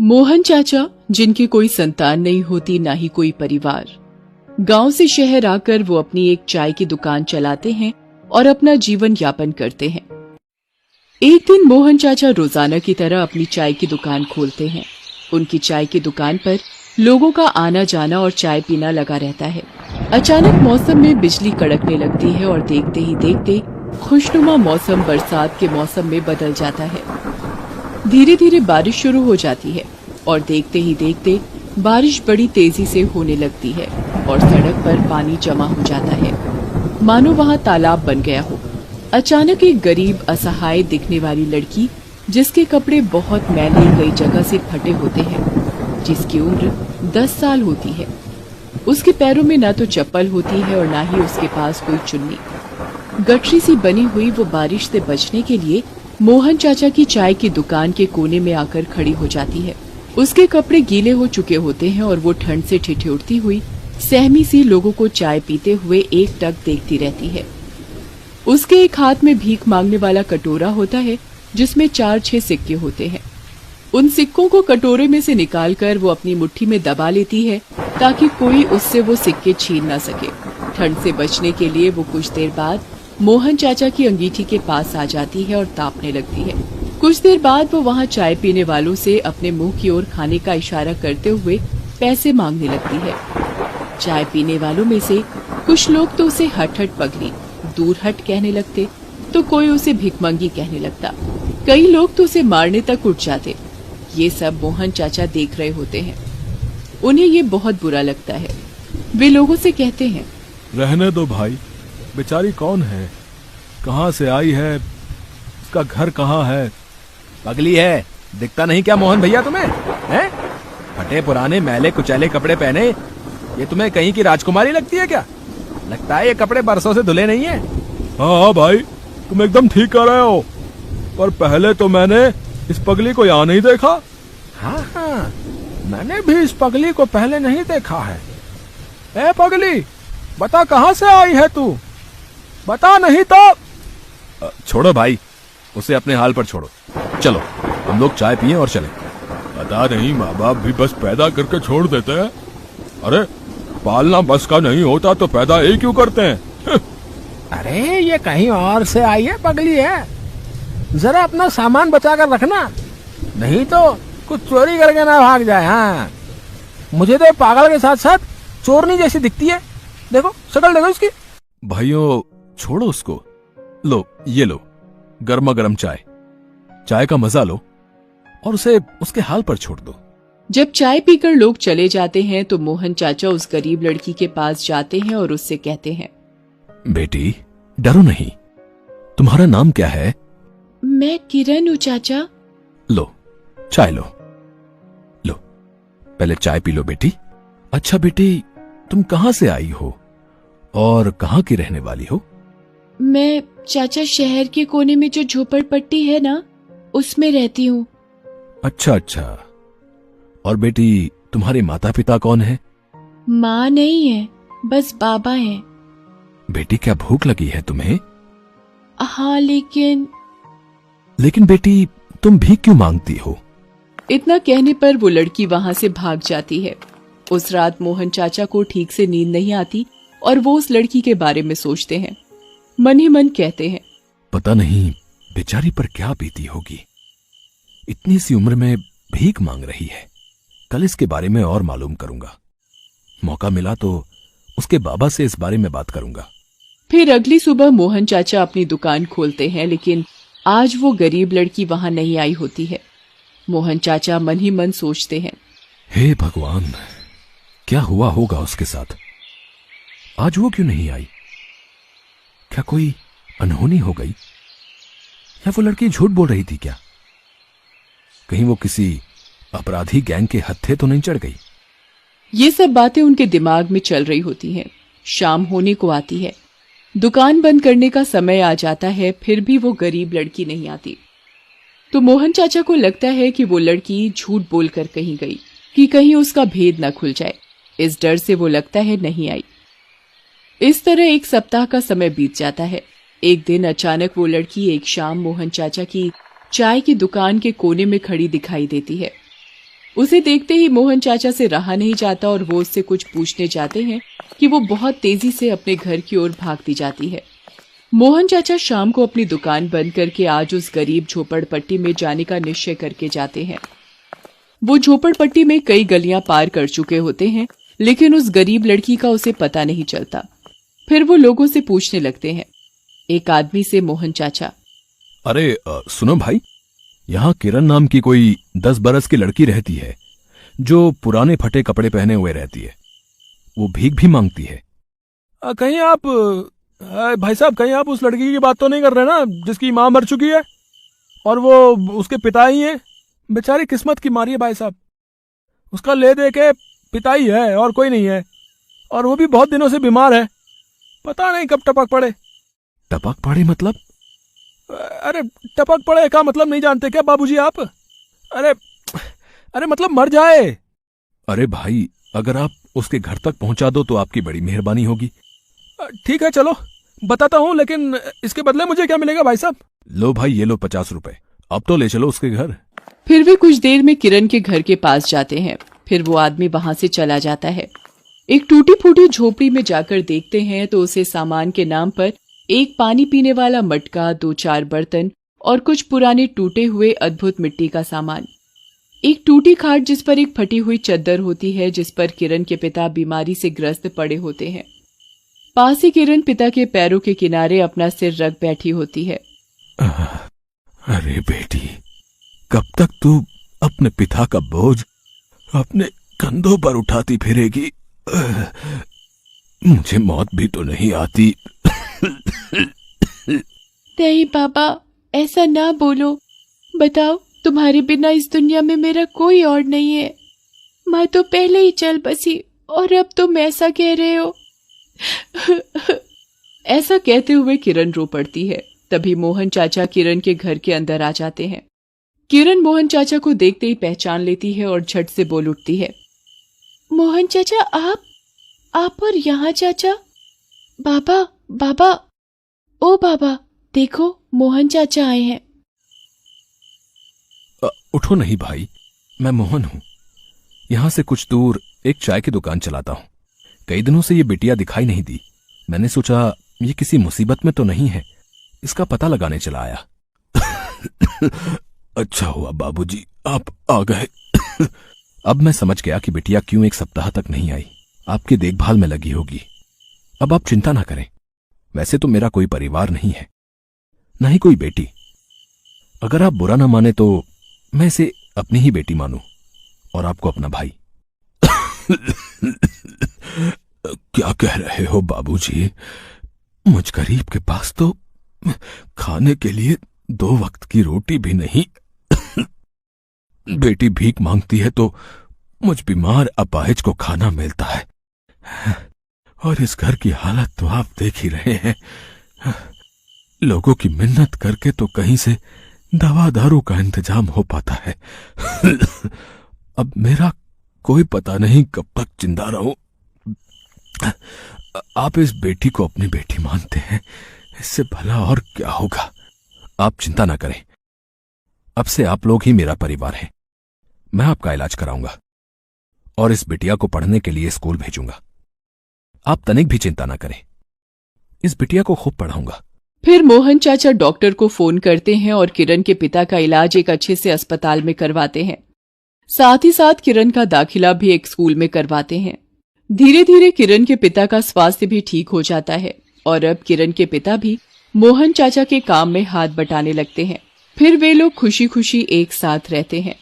मोहन चाचा, जिनकी कोई संतान नहीं होती ना ही कोई परिवार, गांव से शहर आकर वो अपनी एक चाय की दुकान चलाते हैं और अपना जीवन यापन करते हैं। एक दिन मोहन चाचा रोजाना की तरह अपनी चाय की दुकान खोलते हैं। उनकी चाय की दुकान पर लोगों का आना जाना और चाय पीना लगा रहता है। अचानक मौसम में बिजली कड़कने लगती है और देखते ही देखते खुशनुमा मौसम बरसात के मौसम में बदल जाता है। धीरे धीरे बारिश शुरू हो जाती है और देखते ही देखते बारिश बड़ी तेजी से होने लगती है और सड़क पर पानी जमा हो जाता है, मानो वहाँ तालाब बन गया हो। अचानक एक गरीब असहाय दिखने वाली लड़की, जिसके कपड़े बहुत मैले कई जगह से फटे होते हैं, जिसकी उम्र 10 साल होती है, उसके पैरों में ना तो चप्पल होती है और ना ही उसके पास कोई चुन्नी। गठरी सी बनी हुई वो बारिश से बचने के लिए मोहन चाचा की चाय की दुकान के कोने में आकर खड़ी हो जाती है। उसके कपड़े गीले हो चुके होते हैं और वो ठंड से ठिठुरती हुई सहमी सी लोगों को चाय पीते हुए एकटक देखती रहती है। उसके एक हाथ में भीख मांगने वाला कटोरा होता है, जिसमें 4-6 सिक्के होते हैं। उन सिक्कों को कटोरे में से निकालकर वो अपनी मुट्ठी में दबा लेती है ताकि कोई उससे वो सिक्के छीन ना सके। ठंड से बचने के लिए वो कुछ देर बाद मोहन चाचा की अंगीठी के पास आ जाती है और तापने लगती है। कुछ देर बाद वो वहाँ चाय पीने वालों से अपने मुंह की ओर खाने का इशारा करते हुए पैसे मांगने लगती है। चाय पीने वालों में से कुछ लोग तो उसे हट हट पगली, दूर हट कहने लगते, तो कोई उसे भिखमंगी कहने लगता। कई लोग तो उसे मारने तक उठ जाते। ये सब मोहन चाचा देख रहे होते हैं। उन्हें ये बहुत बुरा लगता है। वे लोगों से कहते हैं, रहने दो भाई, बेचारी कौन है, कहाँ से आई है, उसका घर कहाँ है? पगली है, दिखता नहीं क्या मोहन भैया तुम्हें? हैं? फटे पुराने मैले कुचैले कपड़े पहने ये तुम्हें कहीं की राजकुमारी लगती है क्या? लगता है ये कपड़े बरसों से धुले नहीं है। हाँ भाई, तुम एकदम ठीक कर रहे हो, पर पहले तो मैंने इस पगली को यहाँ नहीं देखा। हाँ, मैंने भी इस पगली को पहले नहीं देखा है। ए पगली, बता कहाँ से आई है तू? बता नहीं तो। छोड़ो भाई, उसे अपने हाल पर छोड़ो। चलो हम लोग चाय पिए और चलें। पता नहीं माँ बाप भी बस पैदा करके छोड़ देते हैं। अरे पालना बस का नहीं होता तो पैदा ही क्यों करते हैं? अरे ये कहीं और से आई है पगली है, जरा अपना सामान बचा कर रखना, नहीं तो कुछ चोरी करके ना भाग जाए। हाँ, मुझे तो पागल के साथ साथ चोरनी जैसी दिखती है। देखो शक्ल देखो इसकी। भाइयों छोड़ो उसको, लो ये लो गर्मा गर्म चाय, चाय का मजा लो और उसे उसके हाल पर छोड़ दो। जब चाय पीकर लोग चले जाते हैं तो मोहन चाचा उस गरीब लड़की के पास जाते हैं और उससे कहते हैं, बेटी डरो नहीं, तुम्हारा नाम क्या है? मैं किरण हूँ चाचा। लो चाय लो, लो पहले चाय पी लो बेटी। अच्छा बेटी, तुम कहाँ से आई हो और कहाँ की रहने वाली हो? मैं चाचा शहर के कोने में जो झोपड़पट्टी है ना, उसमें रहती हूँ। अच्छा अच्छा, और बेटी तुम्हारे माता पिता कौन है? माँ नहीं है, बस बाबा हैं। बेटी क्या भूख लगी है तुम्हें? हाँ लेकिन बेटी तुम भीख क्यों मांगती हो? इतना कहने पर वो लड़की वहाँ से भाग जाती है। उस रात मोहन चाचा को ठीक से नींद नहीं आती और वो उस लड़की के बारे में सोचते हैं। मन ही मन कहते हैं, पता नहीं बेचारी पर क्या बीती होगी, इतनी सी उम्र में भीख मांग रही है। कल इसके बारे में और मालूम करूंगा, मौका मिला तो उसके बाबा से इस बारे में बात करूंगा। फिर अगली सुबह मोहन चाचा अपनी दुकान खोलते हैं, लेकिन आज वो गरीब लड़की वहां नहीं आई होती है। मोहन चाचा मन ही मन सोचते हैं, हे भगवान, क्या हुआ होगा उसके साथ? आज वो क्यों नहीं आई? क्या कोई अनहोनी हो गई, या वो लड़की झूठ बोल रही थी क्या? कहीं वो किसी अपराधी गैंग के हत्थे तो नहीं चढ़ गई? ये सब बातें उनके दिमाग में चल रही होती हैं। शाम होने को आती है, दुकान बंद करने का समय आ जाता है, फिर भी वो गरीब लड़की नहीं आती। तो मोहन चाचा को लगता है कि वो लड़की झूठ बोलकर कहीं गई, कि कहीं उसका भेद न खुल जाए। इस डर से वो लगता है नहीं आई। इस तरह एक सप्ताह का समय बीत जाता है। एक दिन अचानक वो लड़की एक शाम मोहन चाचा की चाय की दुकान के कोने में खड़ी दिखाई देती है। उसे देखते ही मोहन चाचा से रहा नहीं जाता और वो उससे कुछ पूछने जाते हैं कि वो बहुत तेजी से अपने घर की ओर भागती जाती है। मोहन चाचा शाम को अपनी दुकान बंद करके आज उस गरीब झोपड़पट्टी में जाने का निश्चय करके जाते हैं। वो झोपड़पट्टी में कई गलियां पार कर चुके होते हैं, लेकिन उस गरीब लड़की का उसे पता नहीं चलता। फिर वो लोगों से पूछने लगते हैं। एक आदमी से मोहन चाचा, अरे सुनो भाई, यहाँ किरण नाम की कोई 10 बरस की लड़की रहती है जो पुराने फटे कपड़े पहने हुए रहती है। वो भीख भी मांगती है। कहीं आप भाई साहब, कहीं आप उस लड़की की बात तो नहीं कर रहे ना जिसकी माँ मर चुकी है और वो उसके पिता ही हैं? बेचारी किस्मत की मारी है भाई साहब। उसका ले दे के पिता ही है और कोई नहीं है, और वो भी बहुत दिनों से बीमार है। पता नहीं कब टपक पड़े। टपक पड़े मतलब? अरे टपक पड़े का मतलब नहीं जानते क्या बाबूजी आप? अरे मतलब मर जाए। अरे भाई, अगर आप उसके घर तक पहुंचा दो तो आपकी बड़ी मेहरबानी होगी। ठीक है चलो बताता हूँ, लेकिन इसके बदले मुझे क्या मिलेगा भाई साहब? लो भाई, ये लो 50 रुपए, अब तो ले चलो उसके घर। फिर वे कुछ देर में किरण के घर के पास जाते हैं। फिर वो आदमी वहां से चला जाता है। एक टूटी फूटी झोपड़ी में जाकर देखते हैं तो उसे सामान के नाम पर एक पानी पीने वाला मटका, 2-4 बर्तन और कुछ पुराने टूटे हुए अद्भुत मिट्टी का सामान, एक टूटी खाट जिस पर एक फटी हुई चद्दर होती है, जिस पर किरण के पिता बीमारी से ग्रस्त पड़े होते हैं। पास ही किरण पिता के पैरों के किनारे अपना सिर रख बैठी होती है। अरे बेटी, कब तक तू अपने पिता का बोझ अपने कंधों पर उठाती फिरेगी? मुझे मौत भी तो नहीं आती। नहीं पापा, ऐसा ना बोलो। बताओ, तुम्हारे बिना इस दुनिया में मेरा कोई और नहीं है। माँ तो पहले ही चल बसी और अब तुम ऐसा कह रहे हो। ऐसा कहते हुए किरण रो पड़ती है। तभी मोहन चाचा किरण के घर के अंदर आ जाते हैं। किरण मोहन चाचा को देखते ही पहचान लेती है और झट से बोल उठती है। मोहन चाचा, आप और यहाँ चाचा? बाबा, ओ बाबा, देखो मोहन चाचा आए हैं। उठो नहीं भाई, मैं मोहन हूं। यहां से कुछ दूर एक चाय की दुकान चलाता हूं। कई दिनों से ये बिटिया दिखाई नहीं दी। मैंने सोचा ये किसी मुसीबत में तो नहीं है, इसका पता लगाने चला आया। अच्छा हुआ बाबूजी आप आ गए। अब मैं समझ गया कि बिटिया क्यों 1 सप्ताह तक नहीं आई। आपकी देखभाल में लगी होगी। अब आप चिंता ना करें। वैसे तो मेरा कोई परिवार नहीं है, ना ही कोई बेटी। अगर आप बुरा ना माने तो मैं इसे अपनी ही बेटी मानूं और आपको अपना भाई। क्या कह रहे हो बाबूजी? मुझ गरीब के पास तो खाने के लिए 2 वक्त की रोटी भी नहीं। बेटी भीख मांगती है तो मुझ बीमार अपाहिज को खाना मिलता है, और इस घर की हालत तो आप देख ही रहे हैं। लोगों की मिन्नत करके तो कहीं से दवा दारू का इंतजाम हो पाता है। अब मेरा कोई पता नहीं कब तक जिंदा रहूं। आप इस बेटी को अपनी बेटी मानते हैं, इससे भला और क्या होगा। आप चिंता ना करें, अब से आप लोग ही मेरा परिवार हैं। मैं आपका इलाज कराऊंगा और इस बिटिया को पढ़ने के लिए स्कूल भेजूंगा। आप तनिक भी चिंता ना करें, इस बिटिया को खूब पढ़ाऊंगा। फिर मोहन चाचा डॉक्टर को फोन करते हैं और किरण के पिता का इलाज एक अच्छे से अस्पताल में करवाते हैं। साथ ही साथ किरण का दाखिला भी एक स्कूल में करवाते हैं। धीरे धीरे किरण के पिता का स्वास्थ्य भी ठीक हो जाता है और अब किरण के पिता भी मोहन चाचा के काम में हाथ बटाने लगते हैं। फिर वे लोग खुशी खुशी एक साथ रहते हैं।